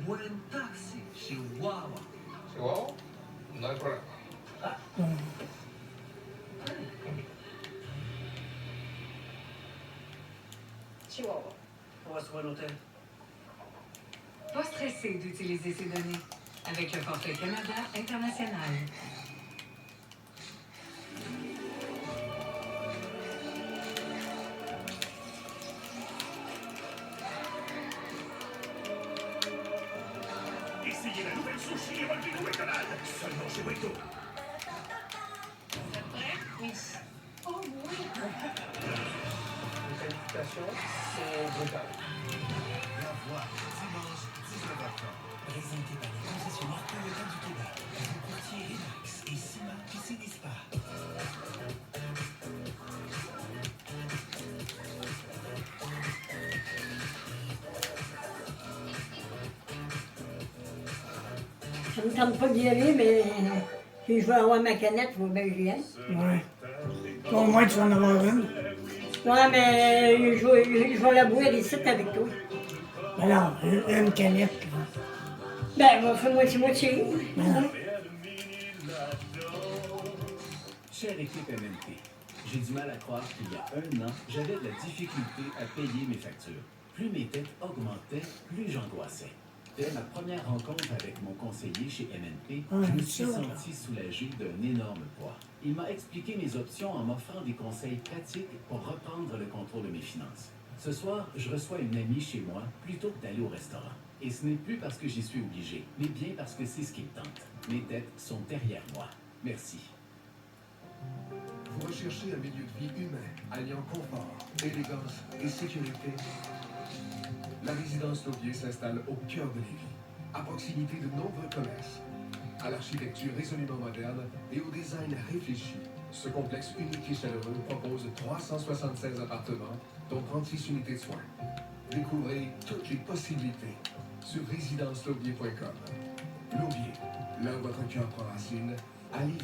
buen taxi, Chihuahua. Chihuahua? No hay problema. Chihuahua. On va se trouver l'hôtel. Pas stressé d'utiliser ces données avec le forfait Canada International. Essayez la nouvelle sushi relevé de McDonald's, seulement chez Wento. Vous êtes prêts? Oui. Oh oui. Les qualifications, c'est brutal. La Voix, dimanche 19h30. Présenté par les concessionnaires Toyota du Québec, vos courtiers Relax et Cima Piscine Spa. Ça me tente pas d'y aller, mais si je veux avoir ma canette, il faut bien que j'y aille. Ouais. Au moins, tu vas en avoir une. Ouais, mais je vais la boire ici avec toi. Alors, une canette. Ben, on va faire moitié-moitié. Hein? Chère équipe MNP, j'ai du mal à croire qu'il y a un an, j'avais de la difficulté à payer mes factures. Plus mes dettes augmentaient, plus j'angoissais. Dès ma première rencontre avec mon conseiller chez MNP, je me suis senti soulagé d'un énorme poids. Il m'a expliqué mes options en m'offrant des conseils pratiques pour reprendre le contrôle de mes finances. Ce soir, je reçois une amie chez moi plutôt que d'aller au restaurant. Et ce n'est plus parce que j'y suis obligé, mais bien parce que c'est ce qui me tente. Mes dettes sont derrière moi. Merci. Vous recherchez un milieu de vie humain, alliant confort, élégance et sécurité? La résidence Lauvier s'installe au cœur de Lévis, à proximité de nombreux commerces. À l'architecture résolument moderne et au design réfléchi, ce complexe unique et chaleureux propose 376 appartements, dont 36 unités de soins. Découvrez toutes les possibilités sur résidencelauvier.com. Lauvier, là où votre cœur prend racine, à Lévis.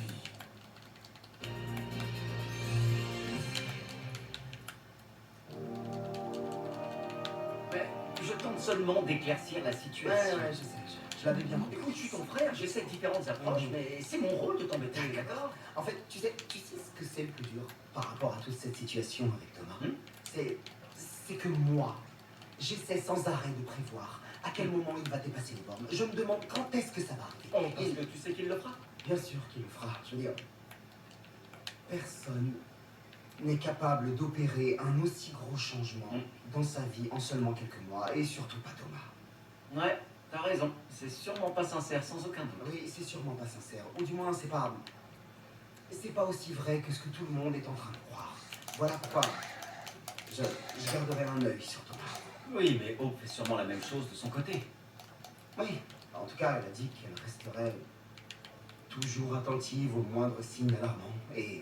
Je tente seulement d'éclaircir la situation. Ouais, je sais, je l'avais bien compris. Écoute, je suis ton frère, j'essaie différentes approches, mais c'est mon rôle de t'embêter, d'accord? En fait, tu sais ce que c'est le plus dur par rapport à toute cette situation avec Thomas? C'est que moi, j'essaie sans arrêt de prévoir à quel moment il va dépasser les bornes. Je me demande quand est-ce que ça va arriver. Oh, parce que tu sais qu'il le fera. Bien sûr qu'il le fera. Je veux dire, personne n'est capable d'opérer un aussi gros changement dans sa vie en seulement quelques mois, et surtout pas Thomas. Ouais, t'as raison. C'est sûrement pas sincère, sans aucun doute. Oui, c'est sûrement pas sincère. Ou du moins, c'est pas aussi vrai que ce que tout le monde est en train de croire. Voilà pourquoi je garderai un œil sur Thomas. Oui, mais Hope fait sûrement la même chose de son côté. Oui, en tout cas, elle a dit qu'elle resterait toujours attentive aux moindres signes alarmants. Et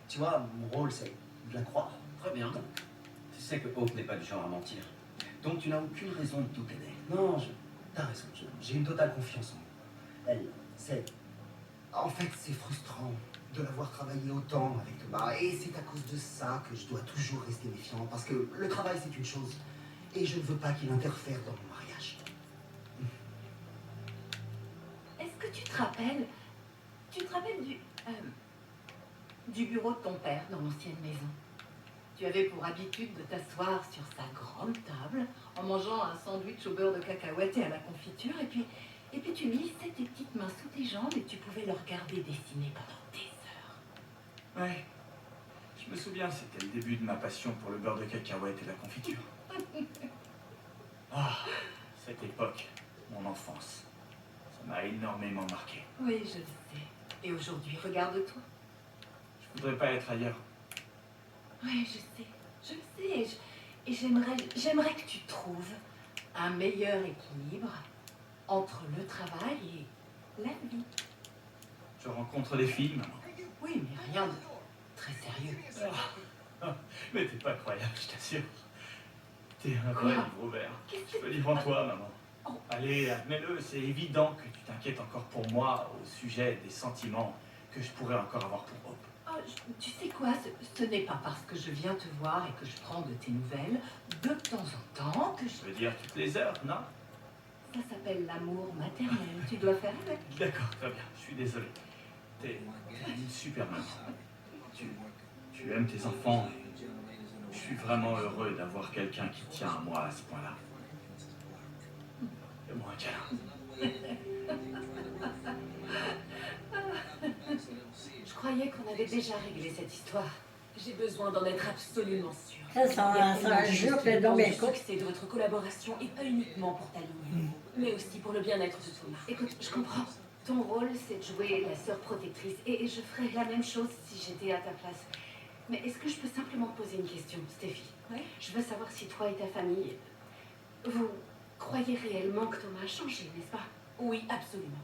tu vois, mon rôle, c'est de la croire. Très bien. Tu sais que Hope n'est pas du genre à mentir. Donc tu n'as aucune raison de tout aider. Non, t'as raison. J'ai une totale confiance en elle. En fait, c'est frustrant de l'avoir travaillé autant avec Thomas. Et c'est à cause de ça que je dois toujours rester méfiant. Parce que le travail, c'est une chose. Et je ne veux pas qu'il interfère dans mon mariage. Est-ce que tu te rappelles du bureau de ton père dans l'ancienne maison? Tu avais pour habitude de t'asseoir sur sa grande table en mangeant un sandwich au beurre de cacahuète et à la confiture, et puis tu glissais tes petites mains sous tes jambes et tu pouvais le regarder dessiner pendant des heures. Ouais, je me souviens, c'était le début de ma passion pour le beurre de cacahuète et la confiture. Ah, cette époque, mon enfance, ça m'a énormément marqué. Oui, je le sais. Et aujourd'hui, regarde-toi. Je voudrais pas être ailleurs. Oui, je le sais. Et j'aimerais que tu trouves un meilleur équilibre entre le travail et la vie. Je rencontre des filles, maman. Oui, mais rien de très sérieux. Ah, mais t'es pas croyable, je t'assure. T'es un vrai livre ouvert. Je peux lire en toi, maman. Allez, admets-le, c'est évident que tu t'inquiètes encore pour moi au sujet des sentiments que je pourrais encore avoir pour Hope. Oh, tu sais quoi, ce n'est pas parce que je viens te voir et que je prends de tes nouvelles de temps en temps que je... Je veux dire toutes les heures, non? Ça s'appelle l'amour maternel. Tu dois faire avec. D'accord, très bien. Je suis désolé. T'es une super maman. Tu aimes tes enfants. Je suis vraiment heureux d'avoir quelqu'un qui tient à moi à ce point-là. Fais-moi un câlin. Je croyais qu'on avait déjà réglé cette histoire. J'ai besoin d'en être absolument sûre. Ça jure que donc bien Le écoute. succès de votre collaboration et pas uniquement pour ta ligne, mais aussi pour le bien-être de Thomas. Écoute, je comprends. Ton rôle, c'est de jouer la sœur protectrice. Et je ferais la même chose si j'étais à ta place. Mais est-ce que je peux simplement te poser une question, Stéphie? Ouais. Je veux savoir si toi et ta famille, vous croyez réellement que Thomas a changé, n'est-ce pas? Oui, absolument.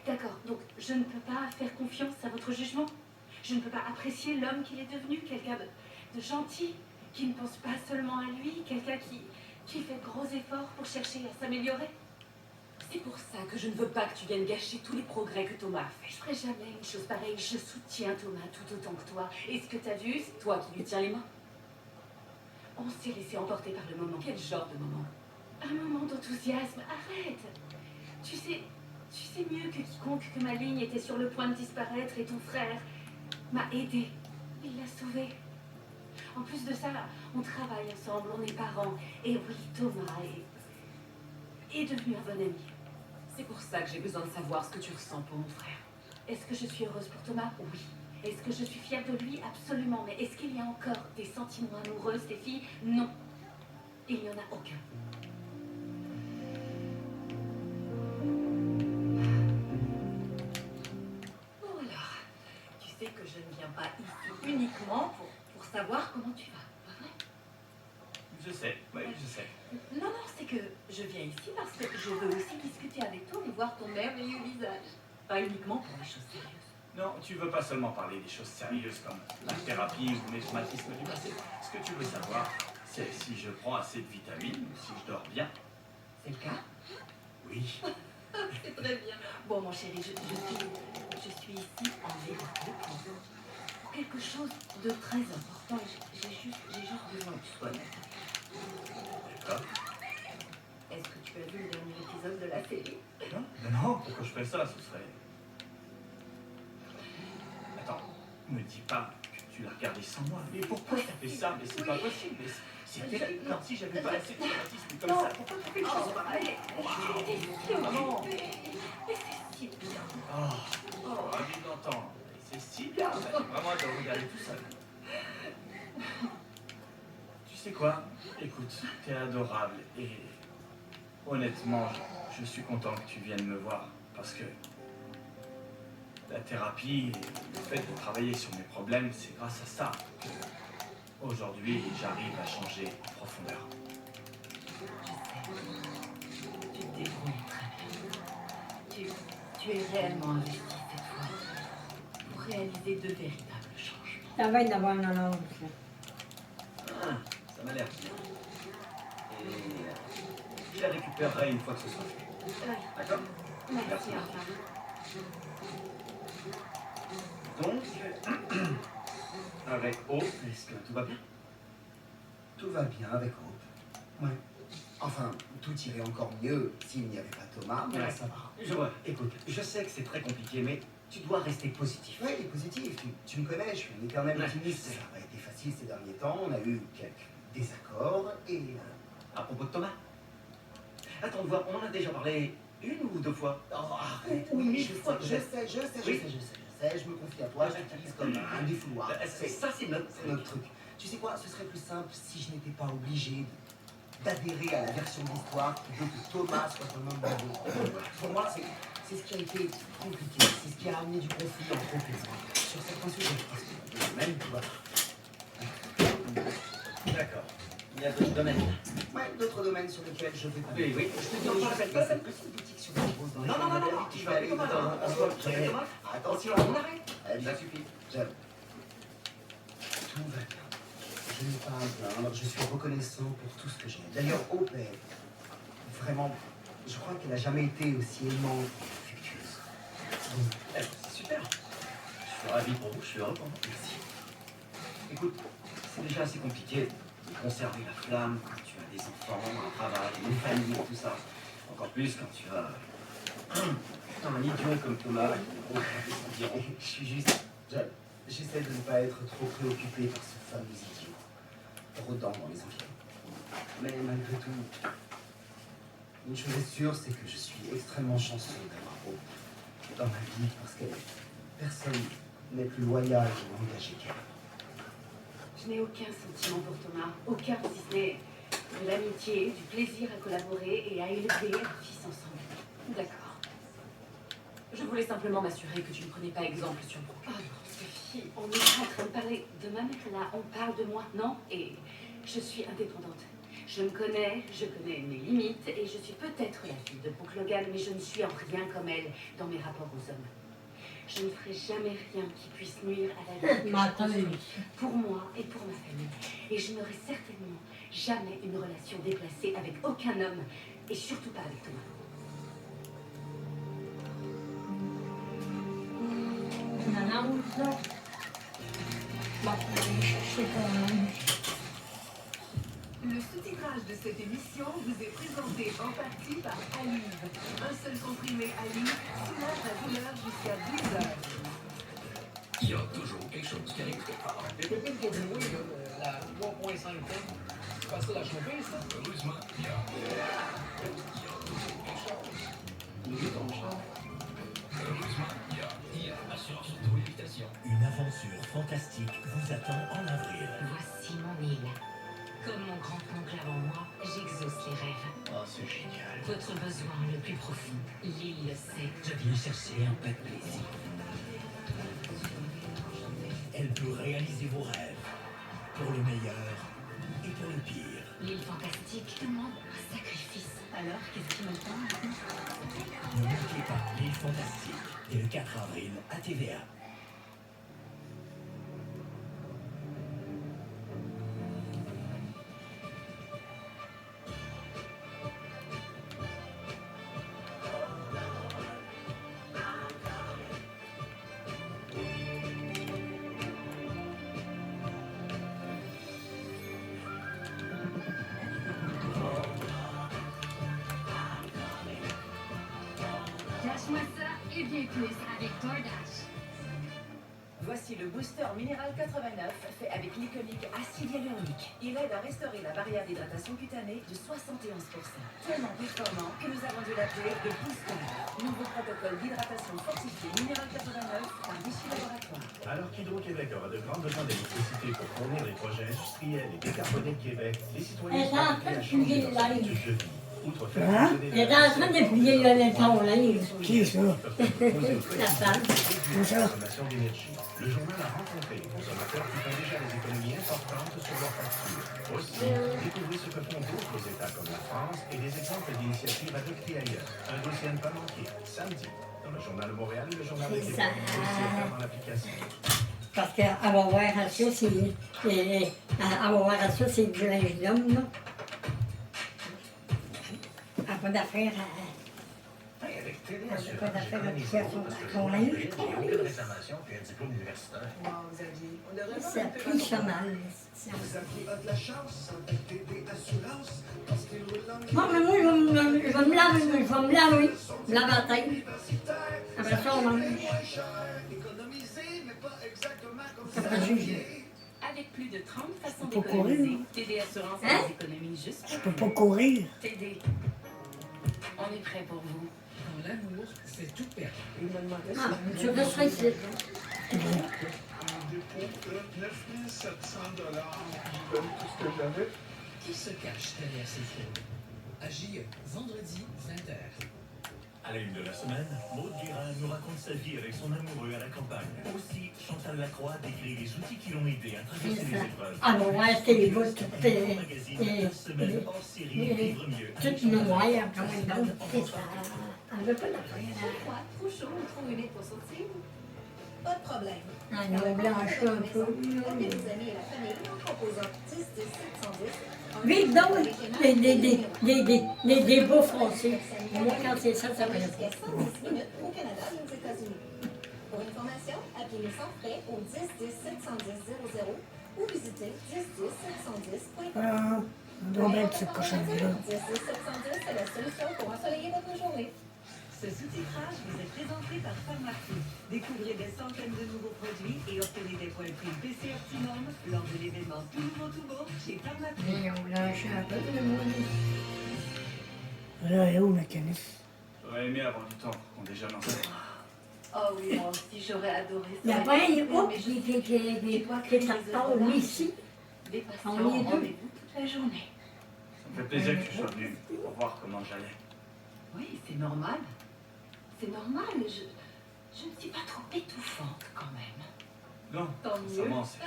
D'accord, donc je ne peux pas faire confiance à votre jugement? Je ne peux pas apprécier l'homme qu'il est devenu, quelqu'un de gentil, qui ne pense pas seulement à lui, quelqu'un qui fait de gros efforts pour chercher à s'améliorer? C'est pour ça que je ne veux pas que tu viennes gâcher tous les progrès que Thomas a fait. Je ferai jamais une chose pareille. Je soutiens Thomas tout autant que toi. Et ce que t'as vu, C'est toi qui lui tiens les mains. on s'est laissé emporter par le moment. Quel genre de moment? Un moment d'enthousiasme. Arrête. Tu sais mieux que quiconque que ma ligne était sur le point de disparaître et ton frère m'a aidé. Il l'a sauvé. En plus de ça, on travaille ensemble, on est parents. Et oui, Thomas est devenu un bon ami. C'est pour ça que j'ai besoin de savoir ce que tu ressens pour mon frère. Est-ce que je suis heureuse pour Thomas? Oui. Est-ce que je suis fière de lui? Absolument. Mais est-ce qu'il y a encore des sentiments amoureux, Stéphie? Non. Il n'y en a aucun. Bon alors, tu sais que je ne viens pas ici uniquement pour savoir comment tu vas, pas vrai? Je sais, oui, je sais. Non, c'est que je viens ici parce que je veux aussi discuter avec toi et voir ton merveilleux visage. Pas uniquement pour les choses sérieuses. Non, tu veux pas seulement parler des choses sérieuses comme la thérapie ou mes traumatismes du passé. Ce que tu veux savoir, c'est si je prends assez de vitamines ou si je dors bien. C'est le cas? Oui. C'est très bien. Bon, mon chéri, je suis ici en vérité pour quelque chose de très important. Et j'ai juste besoin que tu sois honnête. D'accord. Est-ce que tu as vu le dernier épisode de la série? Non, pourquoi je ferais ça? Ce serait... Attends, me dis pas que tu l'as regardé sans moi. Mais pourquoi t'as fait ça? Mais c'est pas possible. Mais c'est terrible. Non, si j'avais pas assez de traumatisme comme ça, pourquoi t'as fait une chose pareille? Maman! Mais c'est si bien. Ravi de l'entendre. C'est si bien. J'ai vraiment hâte de regarder tout seul. Tu sais quoi? Écoute, t'es adorable et honnêtement, je suis content que tu viennes me voir parce que la thérapie et le fait de travailler sur mes problèmes, c'est grâce à ça que aujourd'hui j'arrive à changer en profondeur. Tu te débrouilles très bien. Tu es réellement investi cette fois pour réaliser de véritables changements. Ça va être d'avoir un honneur. Ça m'a l'air bien. Et je la récupérerai une fois que ce sera fait. Oui. D'accord? Merci, enfin. Donc, avec Hope, est-ce que tout va bien? Tout va bien avec Hope. Ouais. Enfin, tout irait encore mieux s'il n'y avait pas Thomas, mais Ouais. ça va. Je vois. Écoute, je sais que c'est très compliqué, mais tu dois rester positif. Oui, positif. Tu me connais, je suis un éternel Ouais. optimiste. Ça n'a pas été facile ces derniers temps. On a eu quelques désaccords et... À propos de Thomas. Attends de voir, on en a déjà parlé une ou deux fois? Oh, arrête. Oui, Oui, mille je fois, sais, je me confie à toi, je t'utilise comme un défouloir. Ça, c'est notre truc. Tu sais quoi, ce serait plus simple si je n'étais pas obligé d'adhérer à la version de l'histoire qui veut que Thomas soit un homme bravo. Pour moi, c'est ce qui a été compliqué, c'est ce qui a amené du conflit entre les sur certains sujets. Parce que même, tu vois. D'accord. Il y a d'autres domaines. Ouais, d'autres domaines sur lesquels je vais pas. Oui, oui. Je te dis, Non, je je rappelle fais pas pas ça. cette petite boutique sur la rose dans Non, je vais aller Thomas. Attention, on arrête. Ça suffit. J'aime. Tout va bien. Je n'ai pas à me plaindre. Je suis reconnaissant pour tout ce que j'ai. D'ailleurs, Hope est vraiment. Je crois qu'elle n'a jamais été aussi aimante et affectueuse. C'est super. Je suis ravi pour vous, je suis heureux pour vous. Merci. Écoute, c'est déjà assez compliqué de conserver la flamme quand tu as des enfants, un travail, une famille, tout ça. Encore plus quand tu as un idiot comme Thomas qui environ. Je suis juste... J'essaie de ne pas être trop préoccupé par ce fameux idiot, rôdant dans les environs. Mais malgré tout, une chose est sûre, c'est que je suis extrêmement chanceux d'avoir Hope dans ma vie parce que personne n'est plus loyal ou engagé qu'elle. Je n'ai aucun sentiment pour Thomas, aucun si ce n'est de l'amitié, du plaisir à collaborer et à élever un fils ensemble. D'accord. Je voulais simplement m'assurer que tu ne prenais pas exemple sur Brooke. Oh non, Sophie, on n'est pas en train de parler de ma mère là, on parle de moi, non? Et je suis indépendante. Je me connais, je connais mes limites et je suis peut-être la fille de Brooke Logan, mais je ne suis en rien comme elle dans mes rapports aux hommes. Je ne ferai jamais rien qui puisse nuire à la vie que je construis pour moi et pour ma famille. Et je n'aurai certainement jamais une relation déplacée avec aucun homme, et surtout pas avec Thomas. Le sous-titrage de cette émission vous est présenté en partie par Allive. Un seul comprimé Allive soulage la douleur jusqu'à 12 heures. Il y a toujours quelque chose qui arrive quelque part. Les pépines pour jouer, la 3.5 tonnes, c'est facile à chauffer, ça? Heureusement, il y a toujours quelque chose. Heureusement, il y a assurance auto-évitation. Une aventure fantastique vous attend en avril. Voici mon île. Comme mon grand-oncle avant moi, j'exauce les rêves. Oh, c'est génial. Votre besoin le plus profond, l'île le sait. Je viens chercher un peu de plaisir. Elle peut réaliser vos rêves, pour le meilleur et pour le pire. L'île fantastique demande un sacrifice. Alors, qu'est-ce qui m'attend? Ne manquez pas l'île fantastique dès le 4 avril à TVA. Cache-moi ça et bien plus avec DoorDash. Voici le booster minéral 89 fait avec l'iconique acide hyaluronique. Il aide à restaurer la barrière d'hydratation cutanée de 71%. Tellement performant que nous avons dû l'appeler le booster. Nouveau protocole d'hydratation fortifié minéral 89 par Vichy Laboratoire. Alors qu'Hydro-Québec aura de grands besoins d'électricité pour fournir les projets industriels et décarbonés de Québec, les citoyens sont appelés à changer leur habitude de vie. Outre faire Hein? fonctionner Il est en train de plier le ton, là. Qui ça? La femme. C'est ça. consommation d'énergie. Le journal a rencontré les consommateurs qui font déjà des économies importantes sur leurs factures. Aussi, découvrez ce que font d'autres États comme la France et des exemples d'initiatives adoptées ailleurs. Un dossier à ne pas manquer, samedi, dans le Journal de Montréal et le Journal de Québec. Aussi à faire dans l'application. Parce qu'avoir ratio, c'est du linge d'homme, là. Pas d'affaires à... Avec Télé Pas Assurance, d'affaires à j'économise toucher à beaucoup parce que son je linge. j'ai aucune réclamation puis un diplôme universitaire. Ça plie ça mal. Vous aviez de la chance avec TD Assurance parce qu'il roule dans le... Bon, mais moi, je vais me laver, me laver la tête. Après ça, on mange. Après, juger. Avec plus de 30 façons Faut courir. d'économiser, TD Assurance a des économies juste Je peux pas courir. TD. On est prêt pour vous. Dans l'amour, c'est tout perdu. Ah, je resterai ici. Un dépôt de 9 700 $. Je donne tout ce que j'avais. Qui se cache derrière ces films? Agir vendredi 20h. À la une de la semaine, Maud Guérin nous raconte sa vie avec son amoureux à la campagne. Aussi, Chantal Lacroix décrit les outils qui l'ont aidé à traverser les épreuves. Ah bon, ouais, c'était les bouts, Le magazine 15 semaines hors série Vivre mieux. toutes noires, comme une dame. Elle veut pas d'affaires. Quoi? Trop chaud ou trop humide pour sortir? Pas de problème. Ah non, blanche un peu. Appelez les amis et la famille en composant 10 10 710. Vite donc, des beaux français. Moi, quand c'est ça, ça me reste. Jusqu'à 110 minutes au Canada et aux États-Unis. Pour information, appelez sans frais au 10 10 710 00 ou visitez 10 10 710.com. Ah, pas bête, cette cochonnerie-là. 710, c'est la solution pour ensoleiller votre journée. Ce sous-titrage vous est présenté par Pharmacie. Découvrez des centaines de nouveaux produits et obtenez des points prix PC Optimum lors de l'événement Tout Nouveau Tout Beau chez Pharmacie. Et on lâche un peu de monde. Là, elle est où, mécanisme? J'aurais aimé avoir du temps pour qu'on déjeune ensemble. Oh oui, moi aussi, j'aurais adoré ça. Il y a pas un Mais groupe je qui sais est en retard ici. Les patients On ont est deux. rendez-vous toute la journée. Ça me fait plaisir que tu sois venu pour voir comment j'allais. Oui, c'est normal. C'est normal. Je ne suis pas trop étouffante quand même. Non, Tant mieux. sincèrement, c'est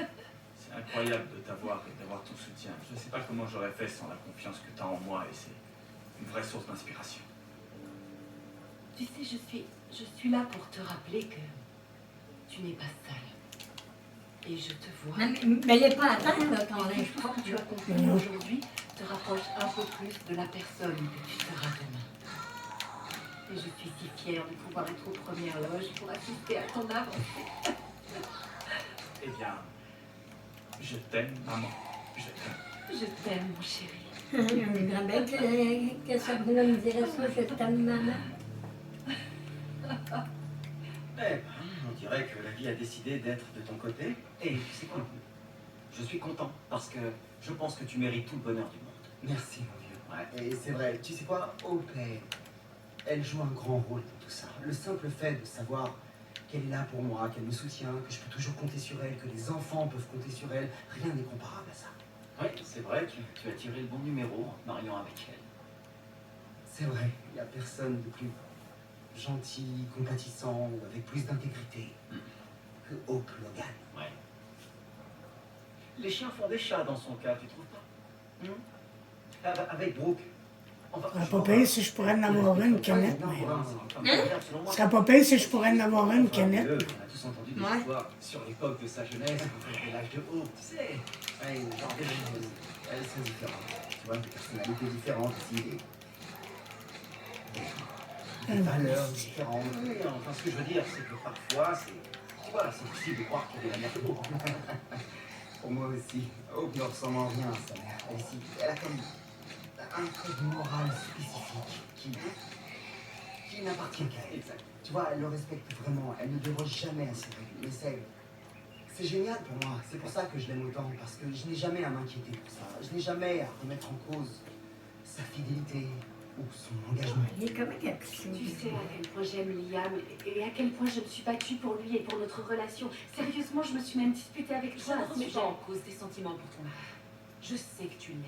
incroyable de t'avoir et d'avoir ton soutien. Je ne sais pas comment j'aurais fait sans la confiance que tu as en moi et c'est une vraie source d'inspiration. Tu sais, je suis là pour te rappeler que tu n'es pas seule. Et je te vois. Mais elle n'est pas à terre, là, ton Et linge tout ce propre. que tu as compris aujourd'hui te rapproche un peu plus de la personne que tu seras demain. Et je suis si fière de pouvoir être aux premières loges pour assister à ton avancée. Eh bien, je t'aime, maman. Je t'aime. Je t'aime, mon chéri. J'aimerais bien que Sabrina me dirait ça, je t'aime, maman. Eh ben, on dirait que la vie a décidé d'être de ton côté. Et tu sais quoi? Je suis content parce que je pense que tu mérites tout le bonheur du monde. Merci, mon vieux. Ouais, et c'est vrai, tu sais quoi? Hope, elle joue un grand rôle dans tout ça. Le simple fait de savoir qu'elle est là pour moi, qu'elle me soutient, que je peux toujours compter sur elle, que les enfants peuvent compter sur elle, rien n'est comparable à ça. Oui, c'est vrai, tu as tiré le bon numéro en te mariant avec elle. C'est vrai, il n'y a personne de plus gentil, compatissant ou avec plus d'intégrité que Hope Logan. Ouais. Les chiens font des chats dans son cas, tu trouves pas? Ah bah, avec Brooke. Enfin, Ça serait pas payé si je pourrais en avoir une canette, mais... Ça serait pas payé si je pourrais en avoir une canette. On a tous entendu des histoires sur l'époque de sa jeunesse, et l'âge de Hope, tu sais. Ouais, genre des choses. Elles sont différentes. Tu vois, des personnalités différentes aussi, des valeurs différentes. Oui, enfin, ce que je veux dire, c'est que parfois, c'est difficile de croire qu'il y a de la merde. Pour moi aussi, Hope ne ressemble en rien à sa mère. Elle a comme un code moral spécifique qui n'appartient qu'à elle. Exact. Tu vois, elle le respecte vraiment. Elle ne déroge jamais à ses règles. Mais c'est génial pour moi. C'est pour ça que je l'aime autant. Parce que je n'ai jamais à m'inquiéter pour ça. Je n'ai jamais à remettre en cause sa fidélité ou son engagement. Il est comme un capuchon. Tu sais à quel point j'aime Liam et à quel point je me suis battue pour lui et pour notre relation. Sérieusement, je me suis même disputée avec Je toi ne à ce remets sujet. pas en cause tes sentiments pour ton mari. Je sais que tu l'aimes.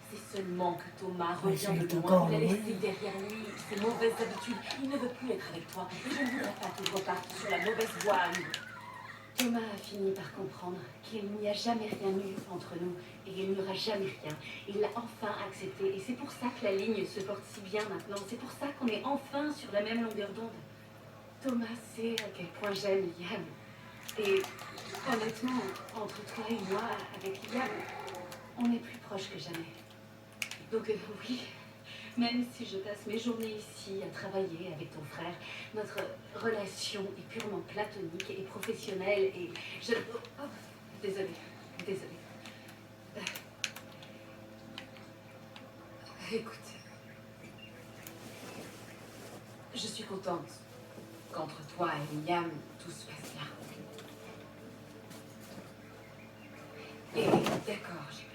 C'est seulement que Thomas revient il est de encore loin. Il a loin. laissé derrière lui ses mauvaises habitudes. Il ne veut plus être avec toi. Et je ne voudrais pas que tu repartes sur la mauvaise voie à nouveau. Thomas a fini par comprendre qu'il n'y a jamais rien eu entre nous et il n'y aura jamais rien. Il l'a enfin accepté et c'est pour ça que la ligne se porte si bien maintenant. C'est pour ça qu'on est enfin sur la même longueur d'onde. Thomas sait à quel point j'aime Liam. Et honnêtement, entre toi et moi, avec Liam, on est plus proches que jamais. Donc oui, même si je passe mes journées ici à travailler avec ton frère, notre relation est purement platonique et professionnelle et je... Oh, désolée. Écoute, je suis contente qu'entre toi et Liam, tout se passe bien. Et d'accord, j'ai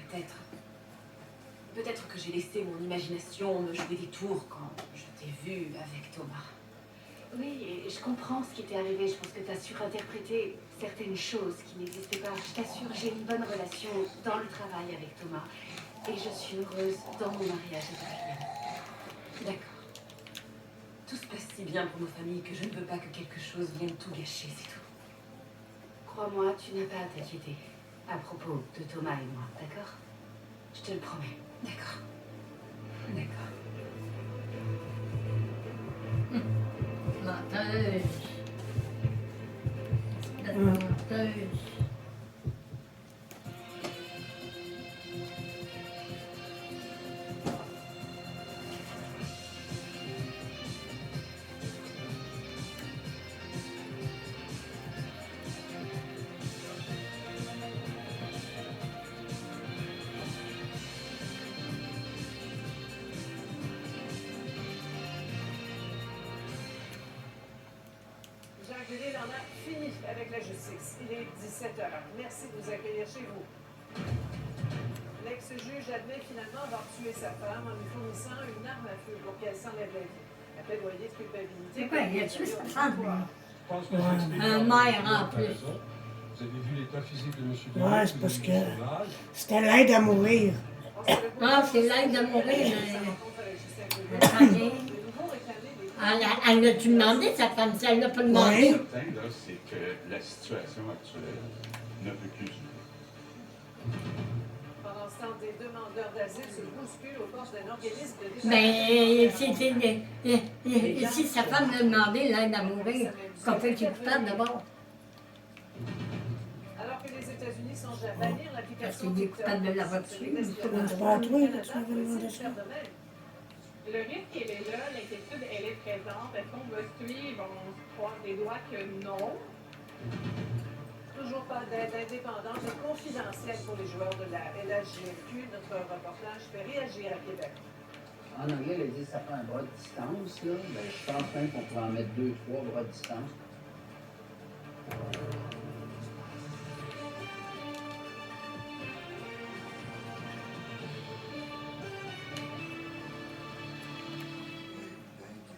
peut-être que j'ai laissé mon imagination me jouer des tours quand je t'ai vu avec Thomas. Oui, et je comprends ce qui t'est arrivé. Je pense que tu as surinterprété certaines choses qui n'existaient pas. Je t'assure, j'ai une bonne relation dans le travail avec Thomas. Et je suis heureuse dans mon mariage avec Liam. D'accord. Tout se passe si bien pour nos familles que je ne veux pas que quelque chose vienne tout gâcher, c'est tout. Crois-moi, tu n'as pas à t'inquiéter à propos de Thomas et moi, d'accord? Je te le promets. D'accord. Menteuse. C'est menteuse. avec la justice. Il est 17h. Merci de nous accueillir chez vous. L'ex-juge admet finalement avoir tué sa femme en lui fournissant une arme à feu pour qu'elle s'enlève la vie. Un plaidoyer de culpabilité. C'est quoi, il a tué sa femme, lui? Je pense que j'explique Un maire en plus. Vous avez vu l'état physique de M. Ouais, c'est parce que c'était l'aide à mourir. Ah, c'est l'aide à mourir. Attendez. Elle a-tu demandé, sa femme, si elle l'a pas demandé? Le problème, là, c'est que la situation actuelle ne peut plus durer. Pendant ce temps, des demandeurs d'asile se bousculent aux forces d'un organisme de Mais si sa femme l'a demandé, l'aide à mourir, qu'on fait qu'il est coupable d'abord. Alors que les États-Unis songent à bannir l'application Parce qu'il est coupable de l'avoir tué. C'est pas à toi que tu avais demandé ça. Le risque, il est là, l'inquiétude, elle est présente. Est-ce qu'on va suivre, on se croise les doigts que non? Toujours pas d'aide indépendante et confidentielle pour les joueurs de la LHGMQ. Notre reportage fait réagir à Québec. En anglais, ils disent que ça prend un bras de distance. Là. Ben, je pense même qu'on pourrait en mettre 2-3 bras de distance.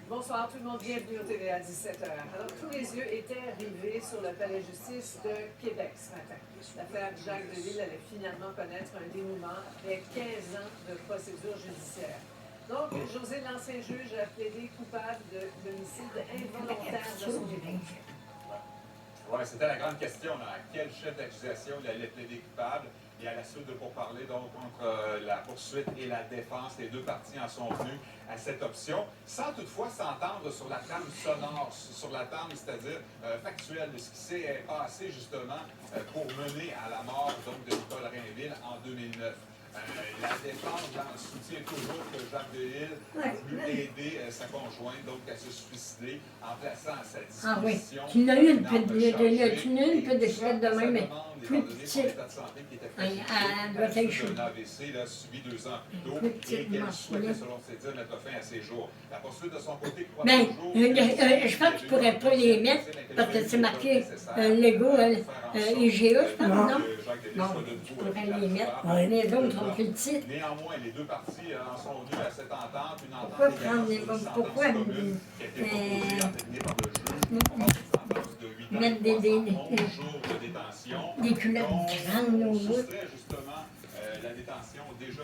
Bonsoir tout le monde, bienvenue au TVA 17h. Alors, tous les yeux étaient rivés sur le palais de justice de Québec ce matin. L'affaire Jacques Delisle allait finalement connaître un dénouement après 15 ans de procédure judiciaire. Donc, José, l'ancien juge, a plaidé coupable d'homicide involontaire de son épouse. Oui, c'était la grande question. À quel chef d'accusation il allait plaider coupable? Et à la suite de pourparlers donc entre la poursuite et la défense, les deux parties en sont venus à cette option, sans toutefois s'entendre sur la trame sonore, sur la trame, c'est-à-dire factuelle de ce qui s'est passé justement pour mener à la mort donc, de Nicole Rainville en 2009. La défense soutient toujours que Jacques Delisle a voulu aider sa conjointe donc à se suicider en plaçant à sa disposition. Ah oui, tu n'as eu une peu de chute de même, mais plus petite. Elle doit être chaude. Un AVC subi 2 ans plus tôt et qu'elle souhaitait, selon ses dires, mettre fin à ses jours. La poursuite de son côté croit toujours... Je pense que tu ne pourrais pas les mettre parce que c'est marqué Lego, IGA, je pense, non? Non, tu pourrais les mettre. Les autres sont plus petites. Néanmoins, les deux parties en sont venues à cette entente, une entente pourquoi prendre des... Pourquoi mettre des culottes grandes au bout? Justement, la détention déjà